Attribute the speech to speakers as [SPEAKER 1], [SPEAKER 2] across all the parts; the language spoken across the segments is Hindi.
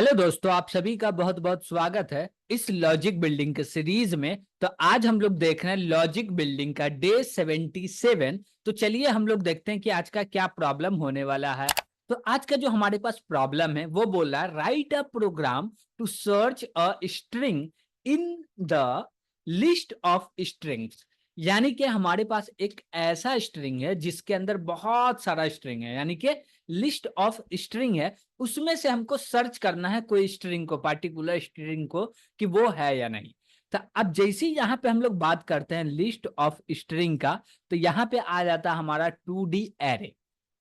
[SPEAKER 1] हेलो दोस्तों, आप सभी का बहुत बहुत स्वागत है इस लॉजिक बिल्डिंग के सीरीज में। तो आज हम लोग देख रहे हैं लॉजिक बिल्डिंग का डे 77। तो चलिए हम लोग देखते हैं कि आज का क्या प्रॉब्लम होने वाला है। तो आज का जो हमारे पास प्रॉब्लम है वो बोल रहा है write a program to search a string in the list of strings. यानी कि हमारे पास एक ऐसा स्ट्रिंग है जिसके अंदर बहुत सारा स्ट्रिंग है, यानी कि लिस्ट ऑफ स्ट्रिंग है, उसमें से हमको सर्च करना है कोई स्ट्रिंग को, पार्टिकुलर स्ट्रिंग को, कि वो है या नहीं। तो अब जैसे ही यहाँ पे हम लोग बात करते हैं लिस्ट ऑफ स्ट्रिंग का, तो यहाँ पे आ जाता है हमारा 2D एरे।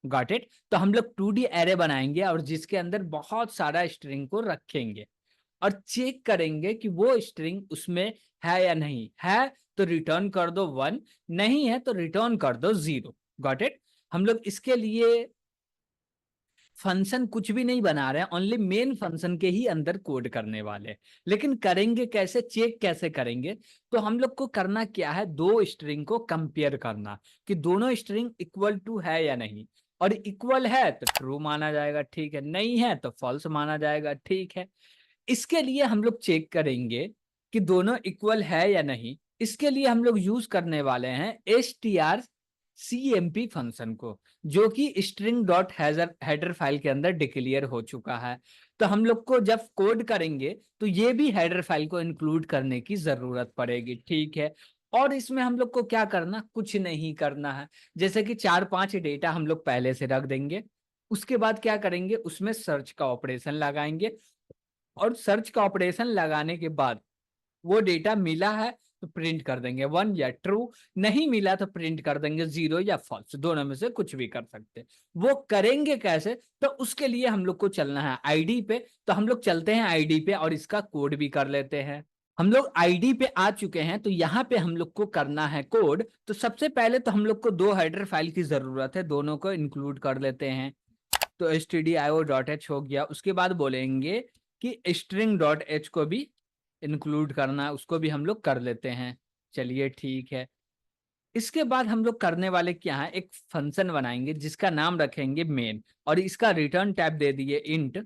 [SPEAKER 1] Got it. तो हम लोग 2D एरे बनाएंगे और जिसके अंदर बहुत सारा स्ट्रिंग को रखेंगे और चेक करेंगे कि वो स्ट्रिंग उसमें है या नहीं है। तो रिटर्न कर दो 1, नहीं है तो रिटर्न कर दो 0। Got it. हम लोग इसके लिए फंक्शन कुछ भी नहीं बना रहे हैं, ओनली मेन फंक्शन के ही अंदर कोड करने वाले। लेकिन करेंगे कैसे, चेक कैसे करेंगे? तो हम लोग को करना क्या है, दो स्ट्रिंग को कंपेयर करना कि दोनों स्ट्रिंग इक्वल टू है या नहीं। और इक्वल है तो ट्रू माना जाएगा, ठीक है, नहीं है तो फॉल्स माना जाएगा, ठीक है। इसके लिए हम लोग चेक करेंगे कि दोनों इक्वल है या नहीं। इसके लिए हम लोग यूज करने वाले हैं strcmp फंक्शन को, जो कि स्ट्रिंग डॉट हेडर फाइल के अंदर डिक्लेयर हो चुका है। तो हम लोग को जब कोड करेंगे तो ये भी हेडर फाइल को इंक्लूड करने की जरूरत पड़ेगी, ठीक है। और इसमें हम लोग को क्या करना, कुछ नहीं करना है। जैसे कि 4-5 डेटा हम लोग पहले से रख देंगे, उसके बाद क्या करेंगे, उसमें सर्च का ऑपरेशन लगाएंगे और सर्च का ऑपरेशन लगाने के बाद वो डेटा मिला है तो प्रिंट कर देंगे 1 या ट्रू, नहीं मिला तो प्रिंट कर देंगे 0 या फॉल्स, दोनों में से कुछ भी कर सकते हैं। वो करेंगे कैसे, तो उसके लिए हम लोग को चलना है आईडी पे। तो हम लोग चलते हैं आईडी पे और इसका कोड भी कर लेते हैं। हम लोग आईडी पे आ चुके हैं, तो यहाँ पे हम लोग को करना है कोड। तो सबसे पहले तो हम लोग को दो हेडर फाइल की जरूरत है, दोनों को इंक्लूड कर लेते हैं। तो stdio.h हो गया। उसके बाद बोलेंगे कि string.h को भी इंक्लूड करना, उसको भी हम लोग कर लेते हैं। चलिए ठीक है। इसके बाद हम लोग करने वाले क्या है, एक फंक्शन बनाएंगे जिसका नाम रखेंगे मेन, और इसका रिटर्न टाइप दे दिए इंट।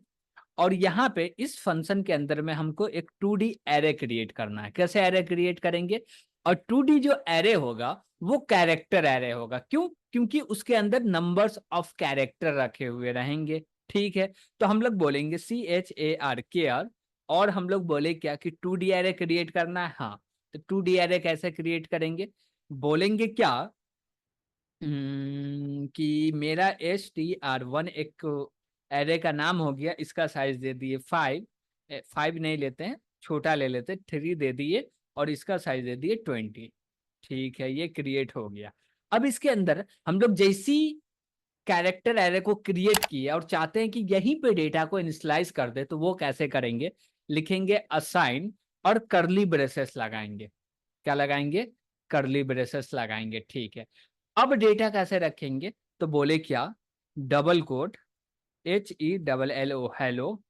[SPEAKER 1] और यहाँ पे इस फंक्शन के अंदर में हमको एक 2D एरे क्रिएट करना है। कैसे एरे क्रिएट करेंगे? और 2D जो एरे होगा वो कैरेक्टर एरे होगा। क्यों? क्योंकि उसके अंदर नंबर्स ऑफ कैरेक्टर रखे हुए रहेंगे, ठीक है। तो हम लोग बोलेंगे CHAR और हम लोग बोले क्या कि 2D एरे क्रिएट करना है। हाँ, तो 2D एरे कैसे क्रिएट करेंगे, बोलेंगे क्या कि मेरा STR1 एक एरे का नाम हो गया, इसका साइज दे दिए 5, 5 नहीं लेते हैं, छोटा ले लेते हैं, 3 दे दिए, और इसका साइज दे दिए 20। ठीक है, ये क्रिएट हो गया। अब इसके अंदर हम लोग जैसी कैरेक्टर एरे को क्रिएट किया और चाहते हैं कि यहीं पे डेटा को इनिशियलाइज कर दे, तो वो कैसे करेंगे, लिखेंगे असाइन और करली ब्रेसेस लगाएंगे। क्या लगाएंगे? करली ब्रेसेस लगाएंगे, ठीक है। अब डेटा कैसे रखेंगे, तो बोले क्या, double quote HELLO hello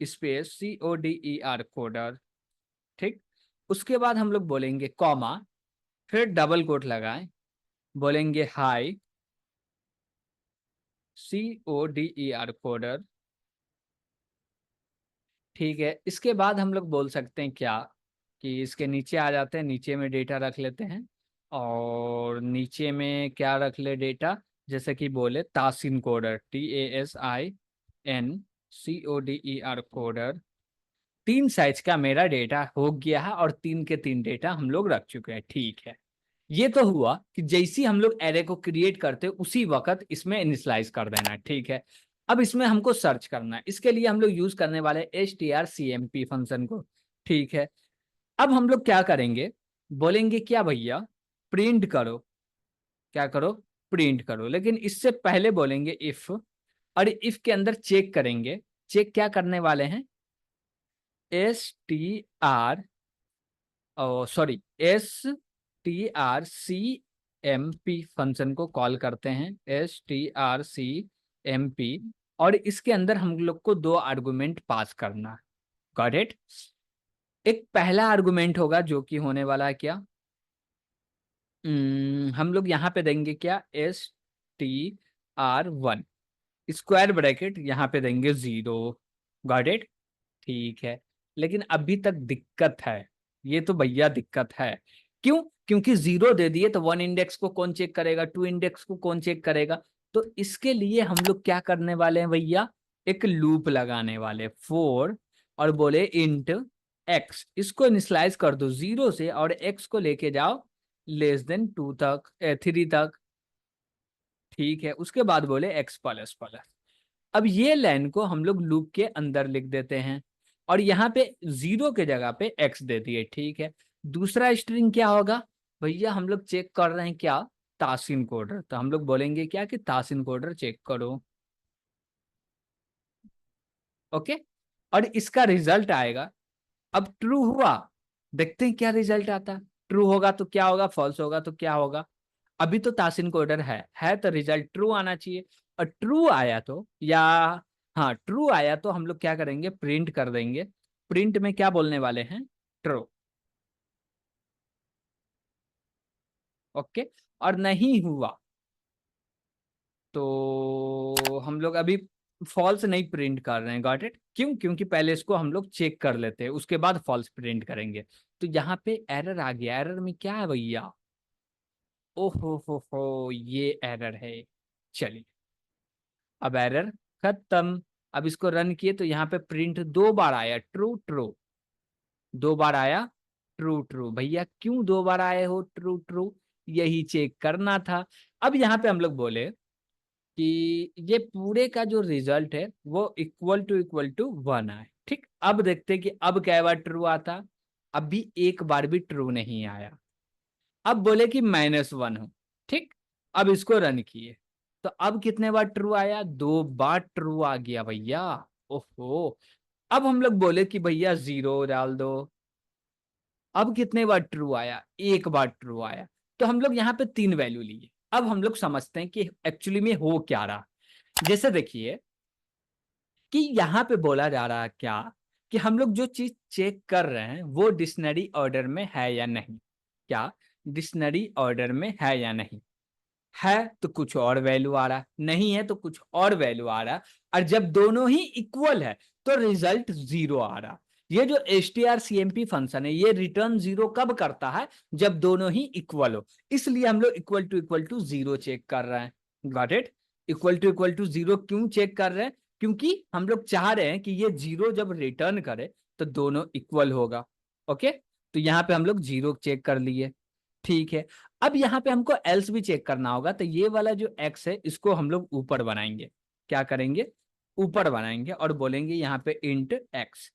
[SPEAKER 1] space CODER coder, ठीक। उसके बाद हम लोग बोलेंगे कॉमा, फिर डबल कोट लगाएं, बोलेंगे हाई CODER कोडर, ठीक है। इसके बाद हम लोग बोल सकते हैं क्या कि इसके नीचे आ जाते हैं, नीचे में डेटा रख लेते हैं। और नीचे में क्या रख ले डेटा, जैसे कि बोले तासिन कोडर, TASIN कोडर। 3 साइज का मेरा डेटा हो गया है और 3 के 3 डेटा हम लोग रख चुके हैं, ठीक है। ये तो हुआ कि जैसी हम लोग एरे को क्रिएट करते उसी वक्त इसमें इनिशियलाइज कर देना, ठीक है। अब इसमें हमको सर्च करना है, इसके लिए हम लोग यूज करने वाले strcmp फंक्शन को, ठीक है। अब हम लोग क्या करेंगे, बोलेंगे क्या भैया, प्रिंट करो। क्या करो? प्रिंट करो। लेकिन इससे पहले बोलेंगे इफ, और इफ के अंदर चेक करेंगे। चेक क्या करने वाले हैं, STR सॉरी strcmp फंक्शन को कॉल करते हैं, strcmp। और इसके अंदर हम लोग को 2 आर्गुमेंट पास करना। Got it. एक पहला आर्गुमेंट होगा जो कि होने वाला है क्या, हम लोग यहाँ पे देंगे क्या, STR1 स्क्वायर ब्रैकेट, यहाँ पे देंगे 0, गॉट इट? ठीक है, लेकिन अभी तक दिक्कत है, ये तो भैया दिक्कत है। क्यों? क्योंकि जीरो दे दिए तो वन इंडेक्स को कौन चेक करेगा, टू इंडेक्स को कौन चेक करेगा? तो इसके लिए हम लोग क्या करने वाले हैं भैया, एक लूप लगाने वाले फोर, और बोले इंट एक्स, इसको इनिशियलाइज कर दो जीरो से और एक्स को लेके जाओ लेस देन टू तक, थ्री तक। ठीक है, उसके बाद बोले एक्स प्लस प्लस। अब ये लाइन को हम लोग लूप के अंदर लिख देते हैं और यहाँ पे जीरो के जगह पे एक्स दे दिए। ठीक है, दूसरा स्ट्रिंग क्या होगा भैया, हम लोग चेक कर रहे हैं क्या, तासिन कोडर, तो हम लोग बोलेंगे क्या कि तासिन कोडर चेक करो। ओके, और इसका रिजल्ट आएगा। अब ट्रू हुआ, देखते हैं क्या रिजल्ट आता है। ट्रू होगा तो क्या होगा, फॉल्स होगा तो क्या होगा। अभी तो तासिन कोडर है तो रिजल्ट ट्रू आना चाहिए। और ट्रू आया तो, या हाँ ट्रू आया तो हम लोग क्या करेंगे, प्रिंट कर देंगे। प्रिंट में क्या बोलने वाले हैं, ट्रू। ओके, और नहीं हुआ तो हम लोग अभी फॉल्स नहीं प्रिंट कर रहे हैं। Got it? क्यों? क्योंकि पहले इसको हम लोग चेक कर लेते हैं, उसके बाद फॉल्स प्रिंट करेंगे। तो यहाँ पे एरर आ गया। एरर में क्या है भैया, ओहो ये एरर है। चलिए, अब एरर खत्म। अब इसको रन किए तो यहाँ पे प्रिंट दो बार आया, ट्रू ट्रू, दो बार आया ट्रू ट्रू। भैया क्यों दो बार आए हो ट्रू ट्रू, यही चेक करना था। अब यहाँ पे हम लोग बोले कि ये पूरे का जो रिजल्ट है वो इक्वल टू वन आए। ठीक, अब देखते हैं कि अब क्या बार ट्रू आता। अभी एक बार भी ट्रू नहीं आया। अब बोले कि -1 हो। ठीक, अब इसको रन किए तो अब कितने बार ट्रू आया, दो बार ट्रू आ गया भैया। ओहो, अब हम लोग बोले कि भैया जीरो डाल दो। अब कितने बार ट्रू आया, एक बार ट्रू आया। तो हम लोग यहाँ पे तीन वैल्यू लिए। अब हम लोग समझते हैं कि एक्चुअली में हो क्या रहा। जैसे देखिए कि यहाँ पे बोला जा रहा है क्या, कि हम लोग जो चीज चेक कर रहे हैं वो डिक्शनरी ऑर्डर में है या नहीं। क्या डिक्शनरी ऑर्डर में है या नहीं? है तो कुछ और वैल्यू आ रहा, नहीं है तो कुछ और वैल्यू आ रहा। और जब दोनों ही इक्वल है तो रिजल्ट जीरो आ रहा। ये जो strcmp फंक्शन है ये रिटर्न जीरो कब करता है, जब दोनों ही इक्वल हो। इसलिए हम लोग इक्वल टू जीरो चेक कर रहे हैं। Got it? Equal to zero क्यों चेक कर रहे हैं, क्योंकि हम लोग चाह रहे हैं कि ये जीरो जब रिटर्न करे तो दोनों इक्वल होगा। ओके, तो यहाँ पे हम लोग जीरो चेक कर लिए। ठीक है, अब यहाँ पे हमको एल्स भी चेक करना होगा। तो ये वाला जो एक्स है इसको हम लोग ऊपर बनाएंगे। क्या करेंगे, ऊपर बनाएंगे और बोलेंगे यहाँ पे इंट एक्स।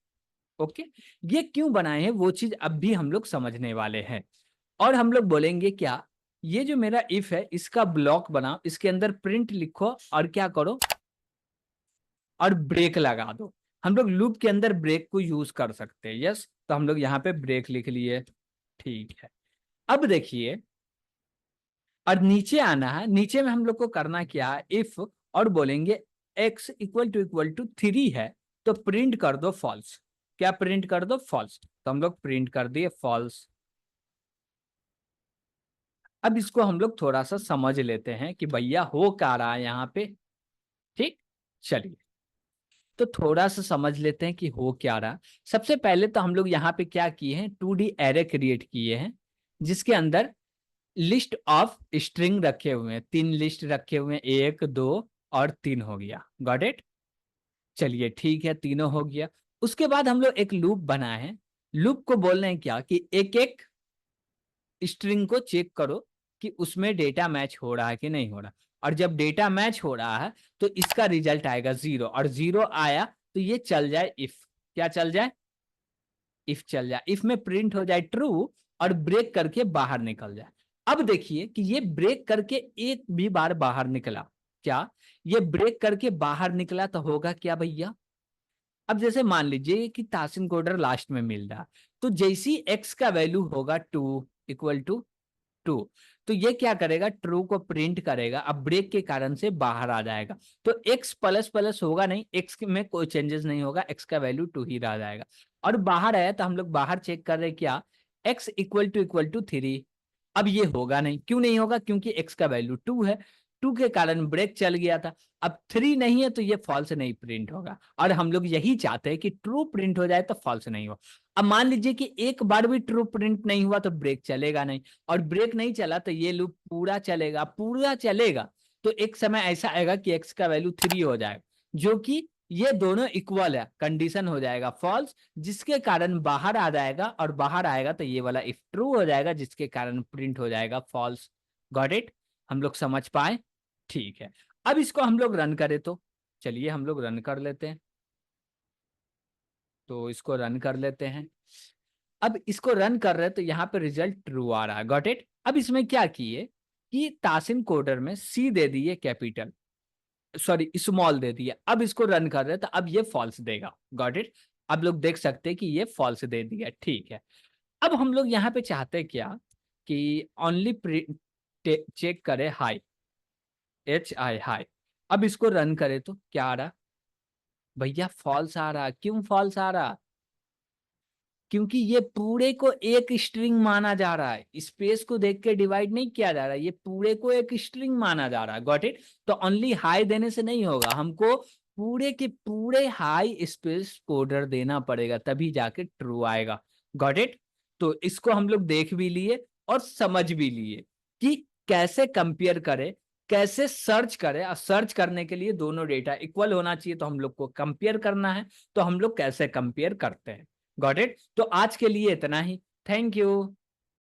[SPEAKER 1] ओके, ये क्यों बनाए हैं वो चीज अब भी हम लोग समझने वाले हैं। और हम लोग बोलेंगे क्या, ये जो मेरा इफ है इसका ब्लॉक बनाओ, इसके अंदर प्रिंट लिखो और क्या करो, और ब्रेक लगा दो। हम लोग लूप के अंदर ब्रेक को यूज कर सकते हैं। यस, तो हम लोग यहाँ पे ब्रेक लिख लिए। ठीक है, अब देखिए, और नीचे आना है। नीचे में हम लोग को करना क्या है, इफ, और बोलेंगे x इक्वल टू थ्री है तो प्रिंट कर दो फॉल्स। क्या प्रिंट कर दो, फॉल्स। तो हम लोग प्रिंट कर दिए फॉल्स। अब इसको हम लोग थोड़ा सा समझ लेते हैं कि भैया हो क्या रहा है यहाँ पे। ठीक, चलिए, तो थोड़ा सा समझ लेते हैं कि हो क्या रहा। सबसे पहले तो हम लोग यहाँ पे क्या किए हैं, 2D एरे क्रिएट किए हैं जिसके अंदर लिस्ट ऑफ स्ट्रिंग रखे हुए हैं। तीन लिस्ट रखे हुए हैं, एक दो और तीन हो गया। Got it? चलिए ठीक है, तीनों हो गया। उसके बाद हम लोग एक लूप बनाए हैं। लूप को बोल रहे हैं क्या, कि एक एक स्ट्रिंग को चेक करो कि उसमें डेटा मैच हो रहा है कि नहीं हो रहा। और जब डेटा मैच हो रहा है तो इसका रिजल्ट आएगा जीरो, और जीरो आया तो ये चल जाए इफ। क्या चल जाए, इफ चल जाए। इफ में प्रिंट हो जाए ट्रू और ब्रेक करके बाहर निकल जाए। अब देखिए कि ये ब्रेक करके एक भी बार बाहर निकला। क्या ये ब्रेक करके बाहर निकला तो होगा क्या भैया, अब जैसे मान लीजिए कि तासिन कोडर लास्ट में मिल रहा, तो जैसी एक्स का वैल्यू होगा टू, इक्वल टू टू, तो ये क्या करेगा, ट्रू को प्रिंट करेगा। अब ब्रेक के कारण से बाहर आ जाएगा तो एक्स प्लस प्लस होगा नहीं, एक्स में कोई चेंजेस नहीं होगा, एक्स का वैल्यू टू ही रह जाएगा। और बाहर आया तो हम लोग बाहर चेक कर रहे क्या, एक्स इक्वल टू थ्री। अब ये होगा नहीं, क्यों नहीं होगा, क्योंकि एक्स का वैल्यू टू है। 2 के कारण ब्रेक चल गया था। अब 3 नहीं है तो ये फॉल्स नहीं प्रिंट होगा, और हम लोग यही चाहते हैं कि ट्रू प्रिंट हो जाए तो फॉल्स नहीं हो। अब मान लीजिए कि एक बार भी ट्रू प्रिंट नहीं हुआ तो ब्रेक चलेगा नहीं, और ब्रेक नहीं चला तो ये लूप पूरा चलेगा, पूरा चलेगा तो एक समय ऐसा आएगा कि x का वैल्यू 3 हो जाएगा, जो कि ये दोनों इक्वल है, कंडीशन हो जाएगा फॉल्स, जिसके कारण बाहर आ जाएगा, और बाहर आएगा तो ये वाला इफ ट्रू हो जाएगा, जिसके कारण प्रिंट हो जाएगा फॉल्स। Got it? हम लोग समझ पाए? ठीक है। अब इसको हम लोग रन करें तो चलिए हम लोग रन कर लेते हैं। तो इसको रन कर लेते हैं। अब इसको रन कर रहे हैं तो यहाँ पे रिजल्ट ट्रू आ रहा है। Got it? अब इसमें क्या किए कि तासिन कोडर में सी दे दिए कैपिटल, सॉरी स्मॉल दे दिया। अब इसको रन कर रहे हैं तो अब ये फॉल्स देगा। Got it? अब लोग देख सकते हैं कि ये फॉल्स दे दिया। ठीक है। अब हम लोग यहाँ पे चाहते हैं क्या कि ओनली चेक करे हाई, HI हाई। अब इसको रन करे तो क्या आ रहा? भैया फॉल्स आ रहा। क्यों फॉल्स आ रहा? क्योंकि ये पूरे को एक स्ट्रिंग माना जा रहा है, स्पेस को देख के डिवाइड नहीं किया जा रहा है, ये पूरे को एक स्ट्रिंग माना जा रहा है। Got it? तो ओनली हाई देने से नहीं होगा, हमको पूरे के पूरे हाई स्पेस कोडर देना पड़ेगा, तभी जाके ट्रू आएगा। Got it? तो इसको हम लोग देख भी लिए और समझ भी लिए कि कैसे कंपेयर करें, कैसे सर्च करें, और सर्च करने के लिए दोनों डेटा इक्वल होना चाहिए, तो हम लोग को कंपेयर करना है, तो हम लोग कैसे कंपेयर करते हैं। Got it? तो आज के लिए इतना ही। Thank you.